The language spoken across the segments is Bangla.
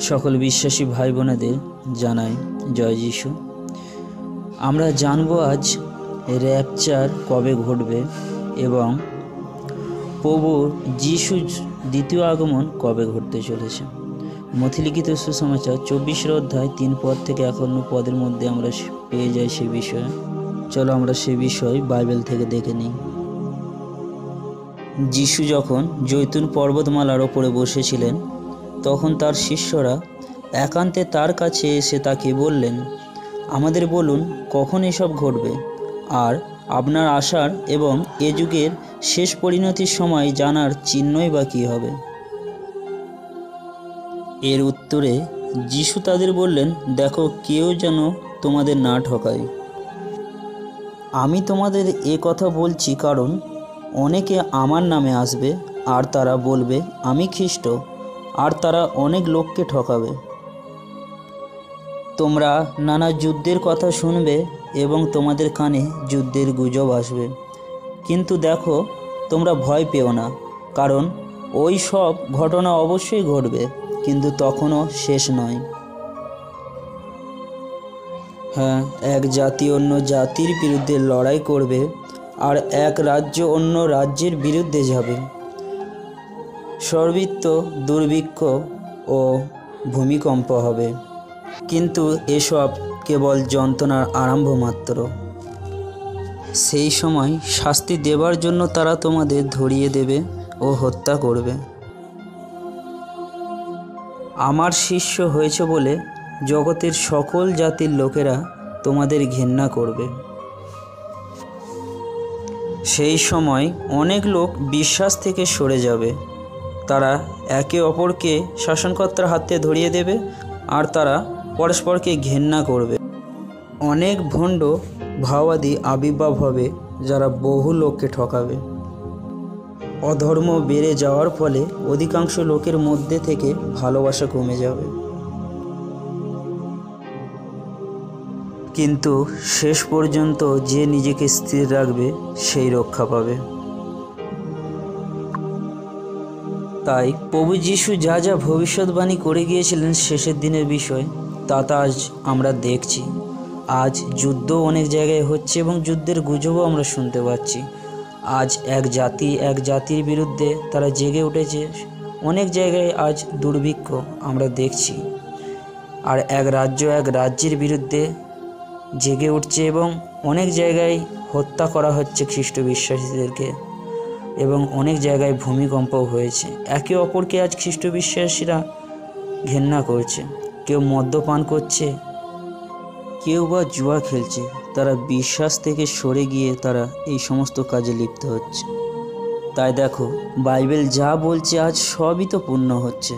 সকল বিশ্বাসী ভাই বোনেদের জানাই জয় যিশু। আমরা জানব আজ র্যাপচার কবে ঘটবে এবং প্রভু যিশু দ্বিতীয় আগমন কবে ঘটতে চলেছে। মথিলিখিত সুসমাচার 24 অধ্যায় 3 পদ থেকে 51 পদের মধ্যে আমরা পেয়ে যাই সে বিষয়ে। চলো আমরা সে বিষয় বাইবেল থেকে দেখে নিই। যিশু যখন জৈতুন পর্বতমালার ওপরে বসেছিলেন, তখন তার শিষ্যরা একান্তে তার কাছে এসে তাকে বললেন, আমাদের বলুন কখন এসব ঘটবে, আর আপনার আসার এবং এ যুগের শেষ পরিণতির সময় জানার চিহ্নই বা কী হবে। এর উত্তরে যিশু তাদের বললেন, দেখো কেউ যেন তোমাদের না ঠকায়। আমি তোমাদের এ কথা বলছি, কারণ অনেকে আমার নামে আসবে আর তারা বলবে আমি খ্রিস্ট, আর তারা অনেক লোককে ঠকাবে। তোমরা নানা যুদ্ধের কথা শুনবে এবং তোমাদের কানে যুদ্ধের গুজব আসবে, কিন্তু দেখো তোমরা ভয় পেও না, কারণ ওই সব ঘটনা অবশ্যই ঘটবে, কিন্তু তখনও শেষ নয়। হ্যাঁ, এক জাতি অন্য জাতির বিরুদ্ধে লড়াই করবে, আর এক রাজ্য অন্য রাজ্যের বিরুদ্ধে যাবে। সর্বত্র দুর্ভিক্ষ ও ভূমিকম্প হবে, কিন্তু এসব কেবল যন্ত্রণার আরম্ভ মাত্র। সেই সময় শাস্তি দেবার জন্য তারা তোমাদের ধরিয়ে দেবে ও হত্যা করবে। আমার শিষ্য হয়েছে বলে জগতের সকল জাতির লোকেরা তোমাদের ঘেন্না করবে। সেই সময় অনেক লোক বিশ্বাস থেকে সরে যাবে। তারা একে অপরকে শাসনকর্তার হাতে ধরিয়ে দেবে, আর তারা পরস্পরকে ঘেন্না করবে। অনেক ভণ্ড ভাওবাদী আবির্ভাব হবে, যারা বহু লোককে ঠকাবে। অধর্ম বেড়ে যাওয়ার ফলে অধিকাংশ লোকের মধ্যে থেকে ভালোবাসা কমে যাবে, কিন্তু শেষ পর্যন্ত যে নিজেকে স্থির রাখবে সেই রক্ষা পাবে। তাই প্রভু যিশু যা যা ভবিষ্যৎবাণী করে গিয়েছিলেন শেষের দিনের বিষয়, তা আজ আমরা দেখছি। আজ যুদ্ধ অনেক জায়গায় হচ্ছে এবং যুদ্ধের গুজবও আমরা শুনতে পাচ্ছি। আজ এক জাতির বিরুদ্ধে তারা জেগে উঠেছে। অনেক জায়গায় আজ দুর্ভিক্ষ আমরা দেখছি, আর এক রাজ্যের বিরুদ্ধে জেগে উঠছে এবং অনেক জায়গায় হত্যা করা হচ্ছে খ্রিস্ট বিশ্বাসীদেরকে, এবং অনেক জায়গায় ভূমিকম্পও হয়েছে। একে অপরকে আজ খ্রিস্ট বিশ্বাসীরা ঘেন্না করছে। কেউ মদ্যপান করছে, কেউ বা জুয়া খেলছে। তারা বিশ্বাস থেকে সরে গিয়ে তারা এই সমস্ত কাজে লিপ্ত হচ্ছে। তাই দেখো, বাইবেল যা বলছে আজ সবই তো পূর্ণ হচ্ছে।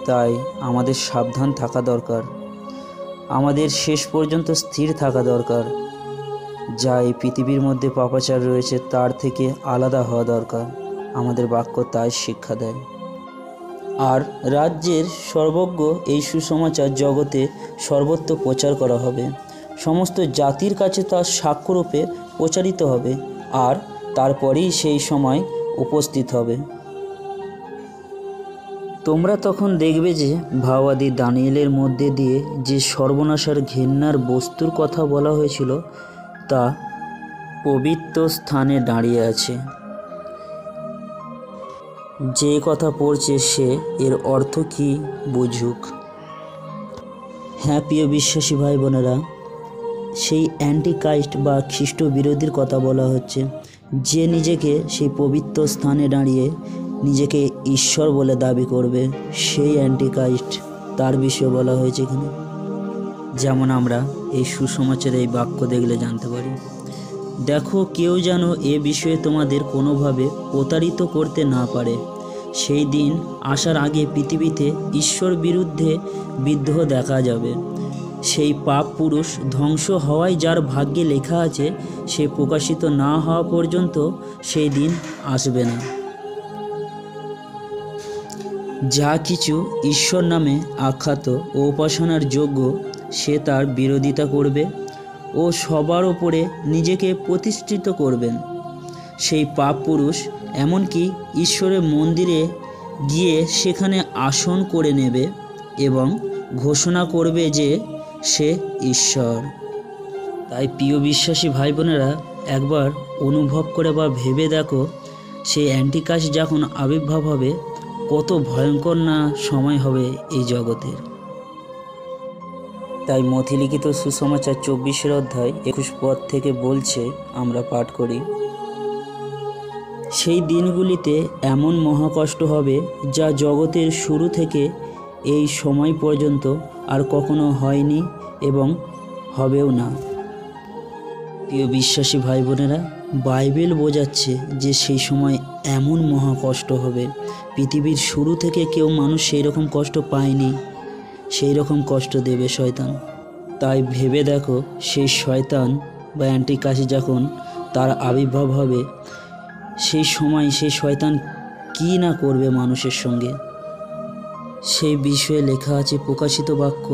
তাই আমাদের সাবধান থাকা দরকার, আমাদের শেষ পর্যন্ত স্থির থাকা দরকার। যা এই পৃথিবীর মধ্যে পাপাচার রয়েছে তার থেকে আলাদা হওয়া দরকার। আমাদের বাক্য তাই শিক্ষা দেয়। আর রাজ্যের সর্বজ্ঞ এই সুসমাচার জগতে সর্বত্র প্রচার করা হবে। সমস্ত জাতির কাছে তার সাক্ষ্যরূপে প্রচারিত হবে, আর তারপরেই সেই সময় উপস্থিত হবে। তোমরা তখন দেখবে যে ভাওবাদী দানিয়েলের মধ্যে দিয়ে যে সর্বনাশার ঘেন্নার বস্তুর কথা বলা হয়েছিল তা পবিত্র স্থানে দাঁড়িয়ে আছে। যে কথা পড়ছে সে এর অর্থ কি বুঝুক। হ্যাঁ প্রিয় বিশ্বাসী ভাই বোনেরা, সেই অ্যান্টিক্রাইস্ট বা খ্রিস্ট বিরোধীর কথা বলা হচ্ছে, যে নিজেকে সেই পবিত্র স্থানে দাঁড়িয়ে নিজেকে ঈশ্বর বলে দাবি করবে, সেই অ্যান্টিক্রাইস্ট, তার বিষয়ে বলা হয়েছে এখানে। যেমন আমরা এই সুসমাচারে এই বাক্য দেখলে জানতে পারি, দেখো কেউ যেন এ বিষয়ে তোমাদের কোনোভাবে প্রতারিত করতে না পারে। সেই দিন আসার আগে পৃথিবীতে ঈশ্বর বিরুদ্ধে বিদ্রোহ দেখা যাবে। সেই পাপ পুরুষ ধ্বংস হওয়াই যার ভাগ্যে লেখা আছে, সে প্রকাশিত না হওয়া পর্যন্ত সেই দিন আসবে না। যা কিছু ঈশ্বর নামে আখ্যাত ও উপাসনার যোগ্য, সে তার বিরোধিতা করবে ও সবার ওপরে নিজেকে প্রতিষ্ঠিত করবেন। সেই পাপ পুরুষ এমনকি ঈশ্বরের মন্দিরে গিয়ে সেখানে আসন করে নেবে এবং ঘোষণা করবে যে সে ঈশ্বর। তাই প্রিয় বিশ্বাসী ভাই বোনেরা, একবার অনুভব করে বা ভেবে দেখো, সেই অ্যান্টিক্রাইস্ট যখন আবির্ভাব হবে কত ভয়ঙ্কর না সময় হবে এই জগতের। তাই মথিলিখিত সুসমাচার 24 অধ্যায় 21 পদ থেকে বলছে, আমরা পাঠ করি, সেই দিনগুলিতে এমন মহাকষ্ট হবে যা জগতের শুরু থেকে এই সময় পর্যন্ত আর কখনো হয়নি এবং হবেও না। প্রিয় বিশ্বাসী ভাই বোনেরা, বাইবেল বোঝাচ্ছে যে সেই সময় এমন মহা কষ্ট হবে, পৃথিবীর শুরু থেকে কেউ মানুষ সেই রকম কষ্ট পায়নি, সেই রকম কষ্ট দেবে শয়তান। তাই ভেবে দেখো, সেই শয়তান বা অ্যান্টিক্রাইস্ট যখন তার আবির্ভাব হবে, সেই সময় সেই শয়তান কী না করবে মানুষের সঙ্গে। সেই বিষয়ে লেখা আছে প্রকাশিত বাক্য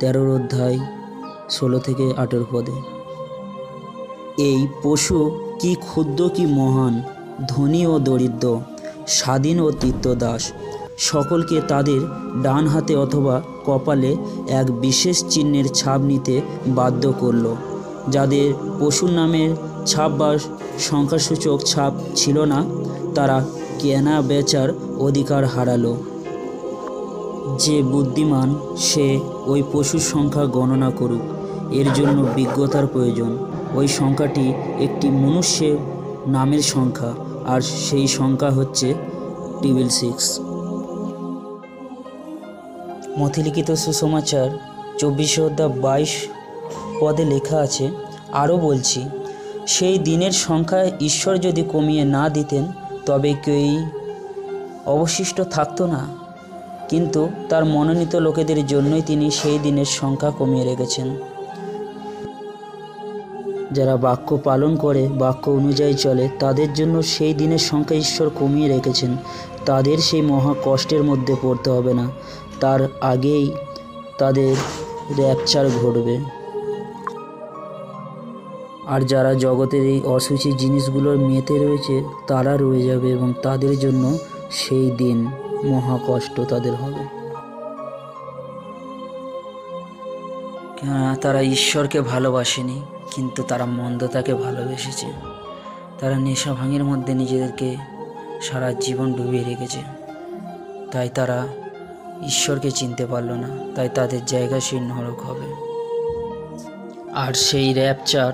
13 অধ্যায় 16 থেকে 18 পদে। এই পশু কি ক্ষুদ্র কি মহান, ধনী ও দরিদ্র, স্বাধীন ও তীর্থদাস, সকলকে তাদের ডান হাতে অথবা কপালে এক বিশেষ চিহ্নের ছাপ নিতে বাধ্য করল, যাদের পশুর নামের ছাপ বা সংখ্যাসূচক ছাপ ছিল না, তারা কেনা বেচার অধিকার হারালো। যে বুদ্ধিমান সে ওই পশুর সংখ্যা গণনা করুক, এর জন্য বিজ্ঞতার প্রয়োজন। ওই সংখ্যাটি একটি মনুষ্যের নামের সংখ্যা, আর সেই সংখ্যা হচ্ছে 666। মথিলিখিত সুসমাচার 24 অধ্যায় 22 পদে লেখা আছে, আরও বলছি, সেই দিনের সংখ্যা ঈশ্বর যদি কমিয়ে না দিতেন তবে কেউই অবশিষ্ট থাকতো না, কিন্তু তার মনোনীত লোকেদের জন্যই তিনি সেই দিনের সংখ্যা কমিয়ে রেখেছেন। যারা বাক্য পালন করে, বাক্য অনুযায়ী চলে, তাদের জন্য সেই দিনের সংখ্যা ঈশ্বর কমিয়ে রেখেছেন। তাদের সেই মহা কষ্টের মধ্যে পড়তে হবে না, তার আগেই তাদের র্যাপচার ঘটবে। আর যারা জগতের এই অসুচি জিনিসগুলোর মেতে রয়েছে, তারা রয়ে যাবে এবং তাদের জন্য সেই দিন মহা কষ্ট তাদের হবে। কেননা তারা ঈশ্বরকে ভালোবাসেনি, কিন্তু তারা মন্দতাকে ভালোবেসেছে। তারা নেশা ভাঙের মধ্যে নিজেদেরকে সারা জীবন ডুবিয়ে রেখেছে, তাই তারা ঈশ্বরকে চিনতে পারল না, তাই তাদের জায়গা সেই নরক হবে। আর সেই র্যাপচার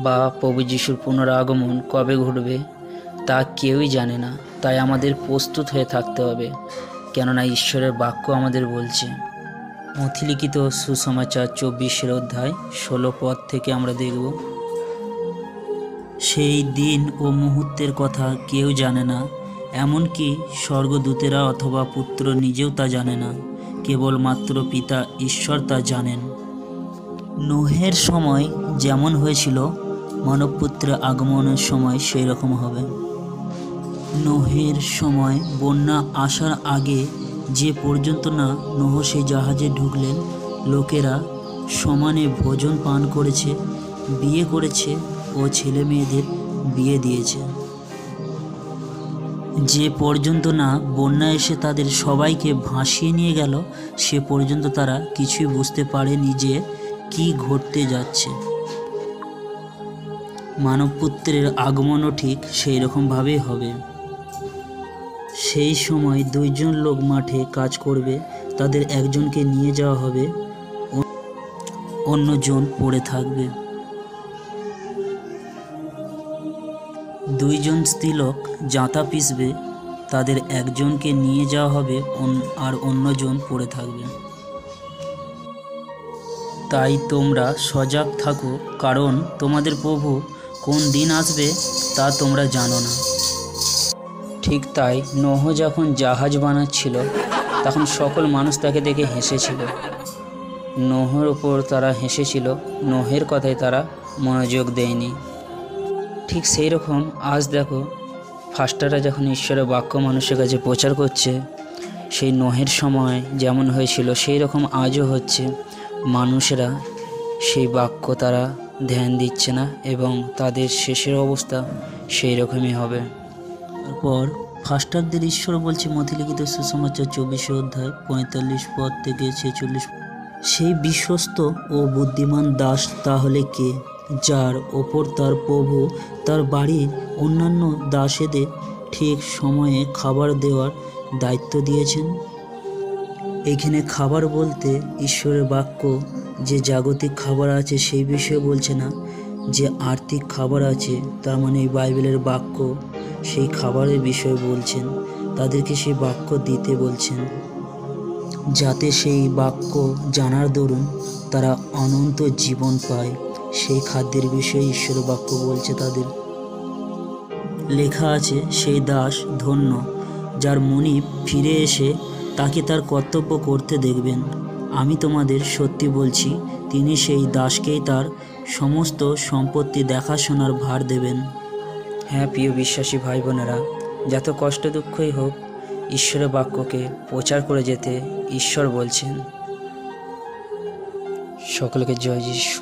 বা প্রভু যিশুর পুনরাগমন কবে ঘটবে তা কেউই জানে না। তাই আমাদের প্রস্তুত হয়ে থাকতে হবে, কেননা ঈশ্বরের বাক্য আমাদের বলছে। মথিলিখিত সুসমাচার 24 অধ্যায় 16 পদ থেকে আমরা দেখব, সেই দিন ও মুহূর্তের কথা কেউ জানে না, এমনকি স্বর্গদূতেরা অথবা পুত্র নিজেও তা জানে না, কেবলমাত্র পিতা ঈশ্বর তা জানেন। নোহের সময় যেমন হয়েছিল, মানবপুত্রের আগমনের সময় সেই রকম হবে। নোহের সময় বন্যা আসার আগে যে পর্যন্ত না নোহ সেই জাহাজে ঢুকলেন, লোকেরা সমানে ভোজন পান করেছে, বিয়ে করেছে ও ছেলে মেয়েদের বিয়ে দিয়েছে। যে পর্যন্ত না বন্যা এসে তাদের সবাইকে ভাসিয়ে নিয়ে গেল, সে পর্যন্ত তারা কিছুই বুঝতে পারেনি যে কি ঘটতে যাচ্ছে। মানবপুত্রের আগমনও ঠিক সেই রকমভাবেই হবে। সেই সময় 2 জন লোক মাঠে কাজ করবে, তাদের একজনকে নিয়ে যাওয়া হবে, অন্যজন পড়ে থাকবে। 2 জন স্ত্রীলোক জাঁতা পিষবে, তাদের একজনকে নিয়ে যাওয়া হবে আর অন্যজন পড়ে থাকবে। তাই তোমরা সজাগ থাকো, কারণ তোমাদের প্রভু কোন দিন আসবে তা তোমরা জানো না। ঠিক তাই নোহ যখন জাহাজ বানাচ্ছিল, তখন সকল মানুষ তাকে দেখে হেসেছিল। নোহের ওপর তারা হেসেছিল, নোহের কথায় তারা মনোযোগ দেয়নি। ঠিক সেই রকম আজ দেখো, ফাস্টাররা যখন ঈশ্বরের বাক্য মানুষের কাছে প্রচার করছে, সেই নোহের সময় যেমন হয়েছিল সেই রকম আজও হচ্ছে। মানুষেরা সেই বাক্য তারা ধ্যান দিচ্ছে না এবং তাদের শেষের অবস্থা সেই রকমই হবে। তারপর ফাস্টারদের ঈশ্বর বলছে মথিলিখিত সুসমাচার 24 অধ্যায় 45 পদ থেকে 46। সেই বিশ্বস্ত ও বুদ্ধিমান দাস তাহলে কে, যার ওপর তার প্রভু তার বাড়ির অন্যান্য দাসেদের ঠিক সময়ে খাবার দেওয়ার দায়িত্ব দিয়েছেন? এখানে খাবার বলতে ঈশ্বরের বাক্য যে জাগতিক খাবার আছে সেই বিষয়ে বলছে না, যে আর্থিক খাবার আছে, তার মানে এই বাইবেলের বাক্য সেই খাবারের বিষয়ে বলছেন। তাদেরকে সেই বাক্য দিতে বলছেন, যাতে সেই বাক্য জানার দরুন তারা অনন্ত জীবন পায়। সেই খাদ্যের বিষয়ে ঈশ্বরের বাক্য বলছে তাদের। লেখা আছে, সেই দাস ধন্য যার মনিব ফিরে এসে তাকে তার কর্তব্য করতে দেখবেন। আমি তোমাদের সত্যি বলছি, তিনি সেই দাসকেই তার সমস্ত সম্পত্তি দেখাশোনার ভার দেবেন। হ্যাঁ প্রিয় বিশ্বাসী ভাই বোনেরা, যত কষ্ট দুঃখই হোক, ঈশ্বরের বাক্যকে প্রচার করে যেতে ঈশ্বর বলছেন। সকলকে জয় যিশু।